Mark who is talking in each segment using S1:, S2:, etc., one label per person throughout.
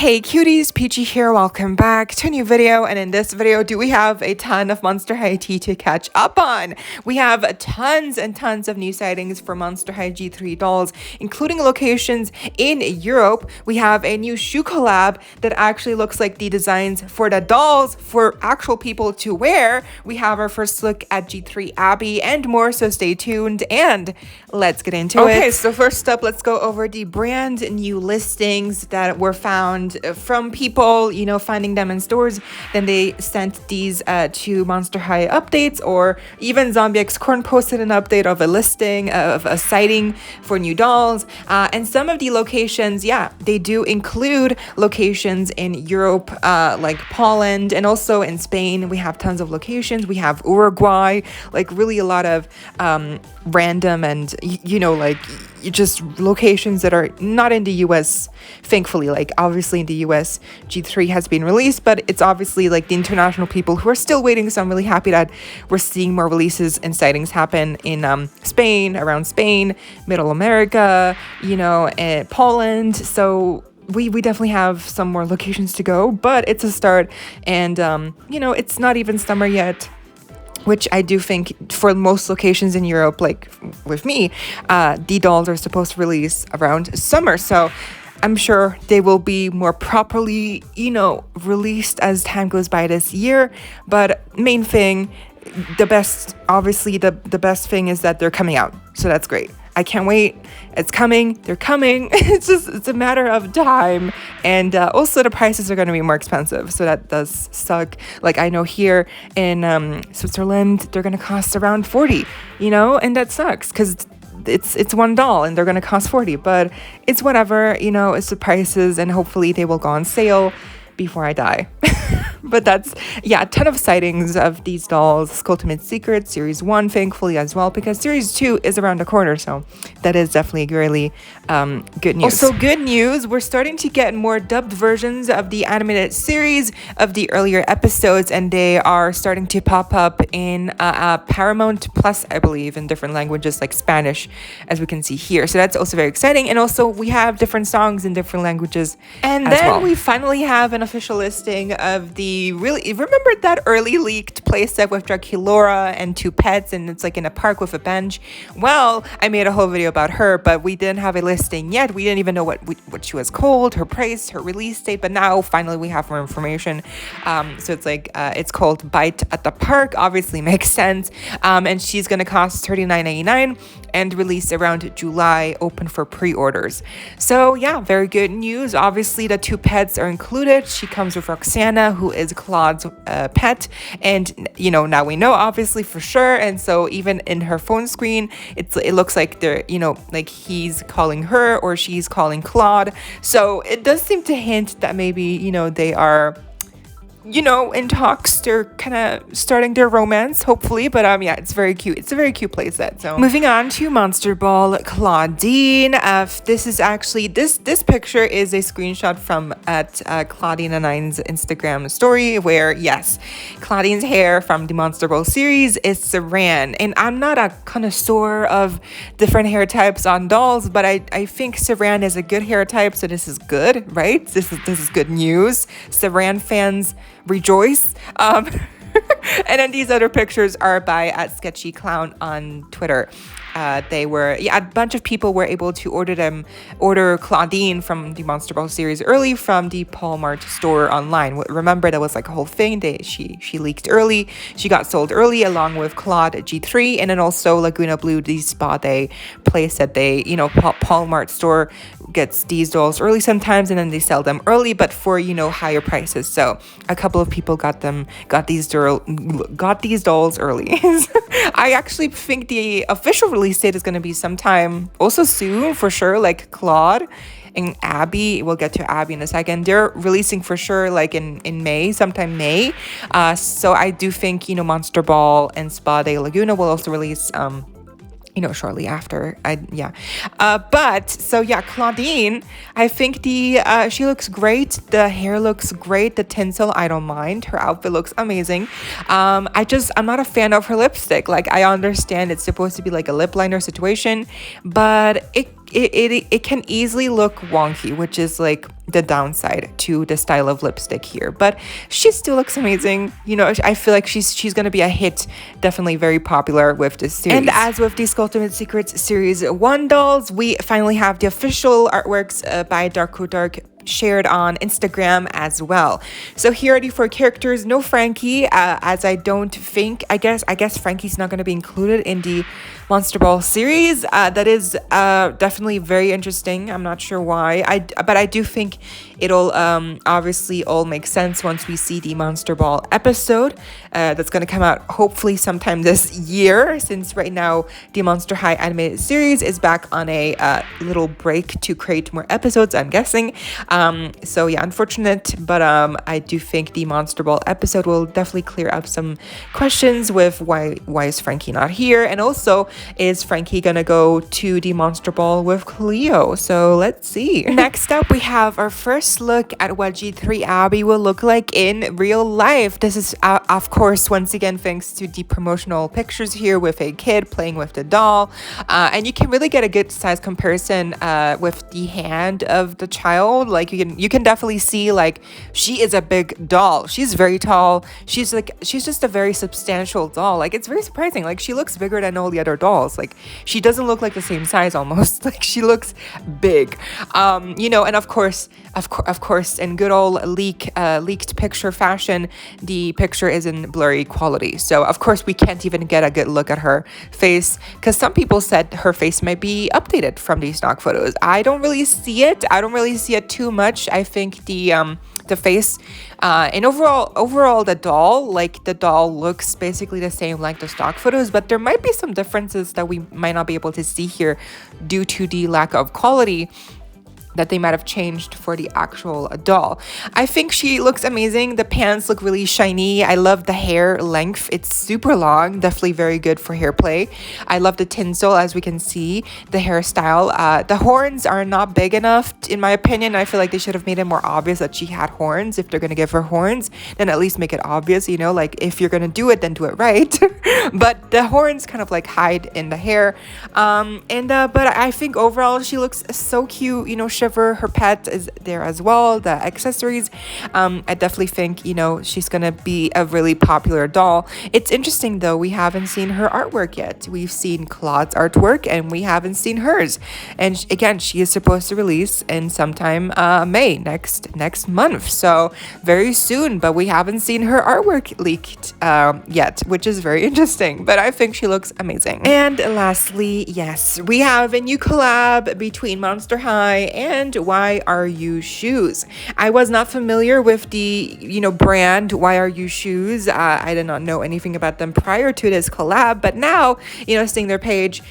S1: Hey cuties, PeachY here, welcome back to a new video, and in this video we have a ton of Monster High tea to catch up on. We have tons and tons of new sightings for Monster High G3 dolls, including locations in Europe. We have a new shoe collab that actually looks like the designs for the dolls for actual people to wear. We have our first look at G3 Abbey and more, so stay tuned and let's get into it. Okay, so first up, let's go over the brand new listings that were found from people, finding them in stores. Then they sent these to Monster High updates, or even Zombie X Corn posted an update of a listing of a sighting for new dolls. And some of the locations, they do include locations in Europe, like Poland, and also in Spain. We have tons of locations. We have Uruguay, like really a lot of random and just locations that are not in the US, thankfully. Like obviously in the US G3 has been released, but it's obviously like the international people who are still waiting. So I'm really happy that we're seeing more releases and sightings happen in Spain, around Spain, Middle America, and Poland. So we definitely have some more locations to go, but it's a start. And it's not even summer yet, which I do think for most locations in Europe, like with me, the dolls are supposed to release around summer. So I'm sure they will be more properly, released as time goes by this year. But main thing, the best thing is that they're coming out. So that's great. I can't wait. It's coming. They're coming. It's a matter of time. And also the prices are going to be more expensive. So that does suck. Like I know here in Switzerland, they're going to cost around 40, and that sucks because it's one doll and they're going to cost 40, but it's whatever, it's the prices, and hopefully they will go on sale before I die. But that's, a ton of sightings of these dolls. Ultimate Secret Series 1, thankfully, as well, because Series 2 is around the corner, so that is definitely really good news. Also, good news, we're starting to get more dubbed versions of the animated series of the earlier episodes, and they are starting to pop up in Paramount Plus, I believe, in different languages like Spanish, as we can see here. So that's also very exciting, and also we have different songs in different languages. And then we finally have an official listing of the remember that early leaked playset with Draculaura and two pets, and it's like in a park with a bench? Well, I made a whole video about her, but we didn't have a listing yet. We didn't even know what she was called, her price, her release date, but now finally we have more information. So it's like it's called Bite at the Park, obviously makes sense. And she's gonna cost $39.99 and release around July, open for pre-orders. So very good news. Obviously the two pets are included. She comes with Roxana, who is Claude's pet, and now we know obviously for sure. And so even in her phone screen, it looks like they're like he's calling her or she's calling Claude. So it does seem to hint that maybe they are in talks. They're kind of starting their romance, hopefully. But it's very cute. It's a very cute playset. So moving on to Monster Ball Clawdeen. This is actually this picture is a screenshot from at Clawdeen and I's Instagram story, where Clawdeen's hair from the Monster Ball series is Saran. And I'm not a connoisseur of different hair types on dolls, but I think Saran is a good hair type, so this is good, right? This is good news. Saran fans rejoice. And then these other pictures are by @SketchyClown on Twitter. They were a bunch of people were able to order Clawdeen from the Monster Ball series early from the Walmart store online. Remember, that was like a whole thing. She leaked early. She got sold early along with Claude G3, and then also Laguna Blue, the spa day place that they Walmart store gets these dolls early sometimes, and then they sell them early, but for higher prices. So a couple of people got these dolls early. I actually think the official release date is going to be sometime also soon for sure, like Claude and Abbey. We'll get to Abbey in a second. They're releasing for sure like in May, sometime May. So I do think Monster Ball and Spa de Laguna will also release shortly after. Clawdeen, I think she looks great. The hair looks great. The tinsel, I don't mind. Her outfit looks amazing. I'm not a fan of her lipstick. Like, I understand it's supposed to be like a lip liner situation, but it it can easily look wonky, which is like the downside to the style of lipstick here, but she still looks amazing. You know, I feel like she's gonna be a hit, definitely very popular with this series. And as with these Ultimate Secrets Series 1 dolls, we finally have the official artworks by Dark shared on Instagram as well. So here are the 4 characters. No Frankie, as I don't think, I guess Frankie's not going to be included in the Monster Ball series. That is definitely very interesting. I'm not sure why, but I do think it'll obviously all make sense once we see the Monster Ball episode that's going to come out hopefully sometime this year, since right now the Monster High animated series is back on a little break to create more episodes, I'm guessing. So yeah, unfortunate, but I do think the Monster Ball episode will definitely clear up some questions with why is Frankie not here, and also is Frankie gonna go to the Monster Ball with Cleo? So let's see. Next up, we have our first look at what G3 Abbey will look like in real life. This is of course once again thanks to the promotional pictures here with a kid playing with the doll, and you can really get a good size comparison with the hand of the child. Like you can definitely see, like, she is a big doll. She's very tall. She's just a very substantial doll. Like, it's very surprising. Like, she looks bigger than all the other dolls. Like, she doesn't look like the same size almost. Like, she looks big. You know, and of course, in good old leaked picture fashion, the picture is in blurry quality. So of course we can't even get a good look at her face, because some people said her face might be updated from these stock photos. I don't really see it. I don't really see it too much. I think the face and overall the doll looks basically the same like the stock photos, but there might be some differences that we might not be able to see here due to the lack of quality that they might have changed for the actual doll. I think she looks amazing. The pants look really shiny. I love the hair length. It's super long, definitely very good for hair play. I love the tinsel, as we can see, the hairstyle. The horns are not big enough, in my opinion. I feel like they should have made it more obvious that she had horns. If they're gonna give her horns, then at least make it obvious, you know, like if you're gonna do it, then do it right. But the horns kind of like hide in the hair. But I think overall she looks so cute, you know. Shiver, her pet, is there as well, the accessories. I definitely think, you know, she's gonna be a really popular doll. It's interesting though, we haven't seen her artwork yet. We've seen Claude's artwork and we haven't seen hers. And again, she is supposed to release in sometime May, next month, so very soon, but we haven't seen her artwork leaked yet, which is very interesting, but I think she looks amazing. And lastly, yes, we have a new collab between Monster High and Why Are You Shoes. I was not familiar with the, you know, brand Why Are You Shoes. I did not know anything about them prior to this collab, but now, you know, seeing their page,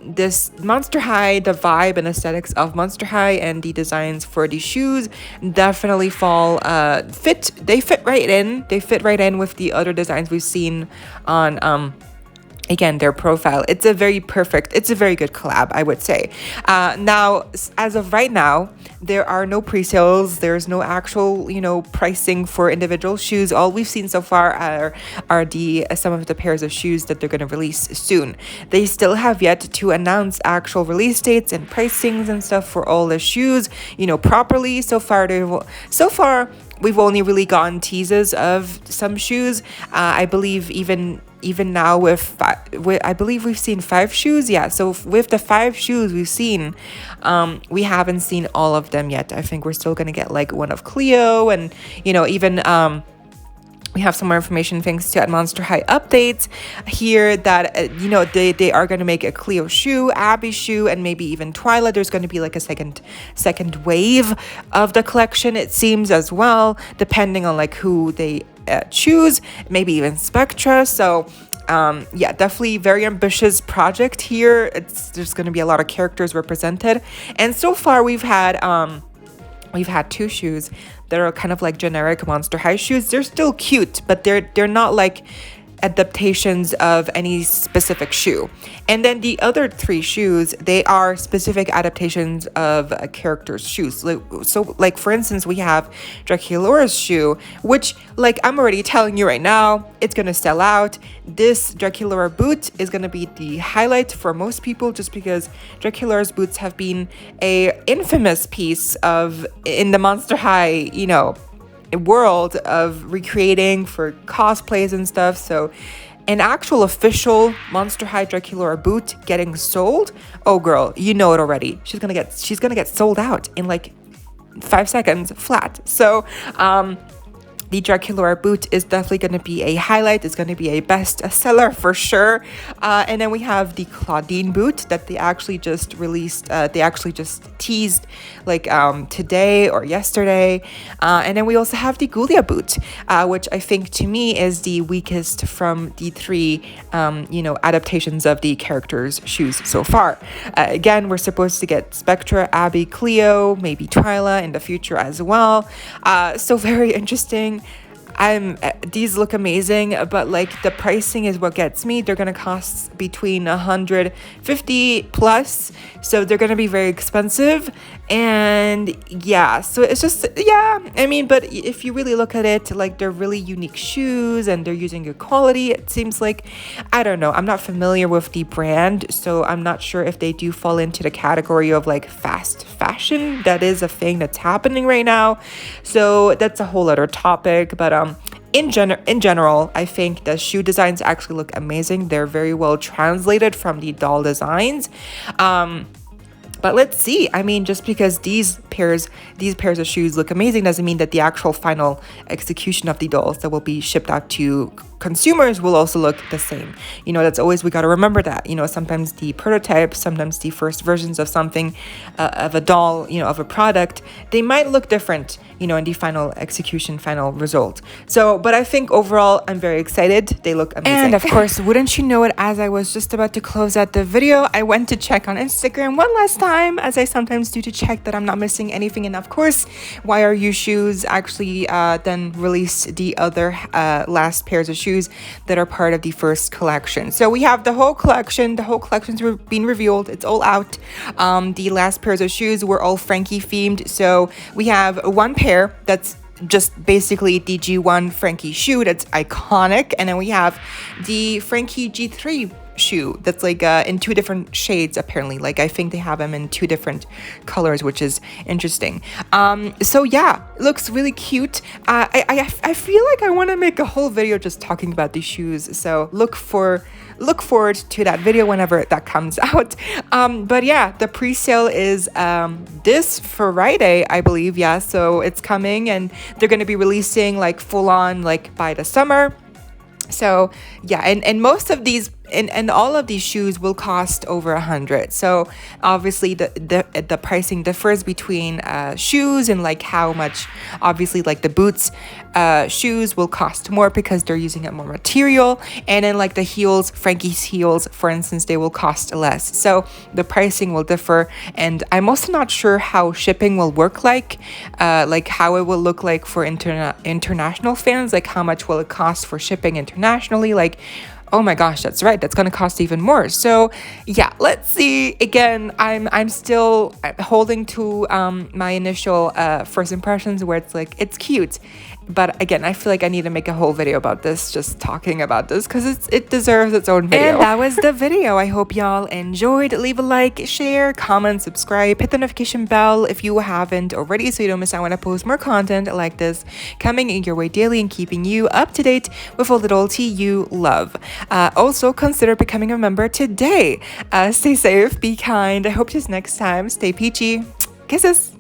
S1: this Monster High, the vibe and aesthetics of Monster High and the designs for the shoes definitely they fit right in. They fit right in with the other designs we've seen on again, their profile. It's a very good collab, I would say. Now, as of right now, there are no pre-sales. There's no actual, you know, pricing for individual shoes. All we've seen so far are some of the pairs of shoes that they're going to release soon. They still have yet to announce actual release dates and pricings and stuff for all the shoes, you know, properly. So far, we've only really gotten teases of some shoes. I believe even now with I believe we've seen 5 shoes. Yeah, so with the 5 shoes we've seen, we haven't seen all of them yet. I think we're still gonna get like one of Cleo, and, you know, even we have some more information thanks to at Monster High updates here that you know, they are going to make a Cleo shoe, Abbey shoe, and maybe even Twyla. There's going to be like a second wave of the collection, it seems, as well, depending on like who they choose, maybe even Spectra. So yeah, definitely very ambitious project here. There's going to be a lot of characters represented, and so far we've had 2 shoes that are kind of like generic Monster High shoes. They're still cute, but they're not like adaptations of any specific shoe. And then the other 3 shoes, they are specific adaptations of a character's shoes. So like for instance, we have Draculaura's shoe, which like I'm already telling you right now, it's gonna sell out. This Draculaura boot is gonna be the highlight for most people, just because Draculaura's boots have been a infamous piece of in the Monster High, you know, world of recreating for cosplays and stuff. So an actual official Monster High Draculaura boot getting sold, oh girl, you know it already. She's gonna get sold out in like 5 seconds flat. So the Draculaura boot is definitely going to be a highlight. It's going to be a best seller for sure. And then we have the Clawdeen boot that they actually just released. They actually just teased like today or yesterday. And then we also have the Ghoulia boot, which I think to me is the weakest from the 3, you know, adaptations of the characters' shoes so far. Again, we're supposed to get Spectra, Abbey, Cleo, maybe Twyla in the future as well. So very interesting. These look amazing, but like the pricing is what gets me. They're gonna cost between 150 plus, so they're gonna be very expensive. And yeah, so it's just, yeah, I mean, but if you really look at it, like they're really unique shoes and they're using good quality. It seems like, I don't know, I'm not familiar with the brand, so I'm not sure if they do fall into the category of like fast fashion. That is a thing that's happening right now, so that's a whole other topic. But in general, I think the shoe designs actually look amazing. They're very well translated from the doll designs. But let's see. I mean, just because these pairs of shoes look amazing doesn't mean that the actual final execution of the dolls that will be shipped out to consumers will also look the same. You know, that's always, we got to remember that. You know, sometimes the prototypes, sometimes the first versions of something, of a doll, you know, of a product, they might look different, you know, in the final execution, final result. So, but I think overall, I'm very excited. They look amazing. And of course, wouldn't you know it, as I was just about to close out the video, I went to check on Instagram one last time, as I sometimes do, to check that I'm not missing anything. And of course, Why Are You Shoes actually then released the other last pairs of shoes that are part of the first collection. So we have the whole collection's been revealed. It's all out. The last pairs of shoes were all Frankie themed. So we have one pair that's just basically the G1 Frankie shoe that's iconic, and then we have the Frankie G3 shoe that's like in 2 different shades apparently. Like I think they have them in 2 different colors, which is interesting. So yeah, looks really cute. I feel like I want to make a whole video just talking about these shoes, so look forward to that video whenever that comes out. But yeah, the pre-sale is this Friday, I believe. Yeah, so it's coming, and they're going to be releasing like full on like by the summer. So yeah, and most of these and all of these shoes will cost over 100. So obviously the pricing differs between shoes, and like how much, obviously like the boots shoes will cost more because they're using up more material, and then like the heels, Frankie's heels for instance, they will cost less. So the pricing will differ, and I'm also not sure how shipping will work, like how it will look like for international fans. Like how much will it cost for shipping internationally? Like, oh my gosh, that's right, that's gonna cost even more. So yeah, let's see. Again, I'm still holding to my initial first impressions, where it's like, it's cute. But again, I feel like I need to make a whole video about this, just talking about this, because it deserves its own video. And that was the video. I hope y'all enjoyed. Leave a like, share, comment, subscribe, hit the notification bell if you haven't already, so you don't miss out when I post more content like this coming in your way daily and keeping you up to date with all the loyalty you love. Also, consider becoming a member today. Stay safe, be kind. I hope to see you next time. Stay peachy. Kisses.